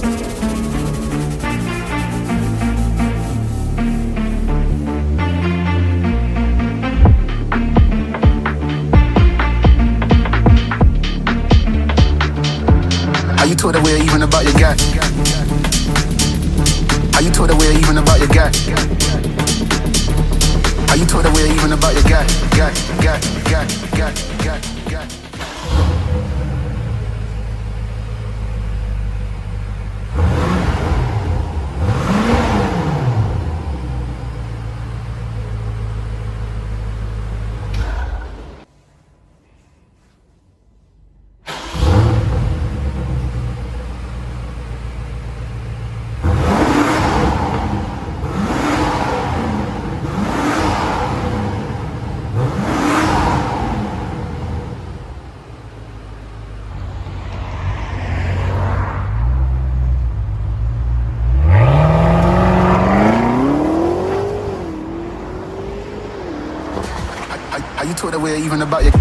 Are you told that we're even about your guy? Are you told that we're even about your guy? Are you told that we're even about your guy? Are you told that we're even about your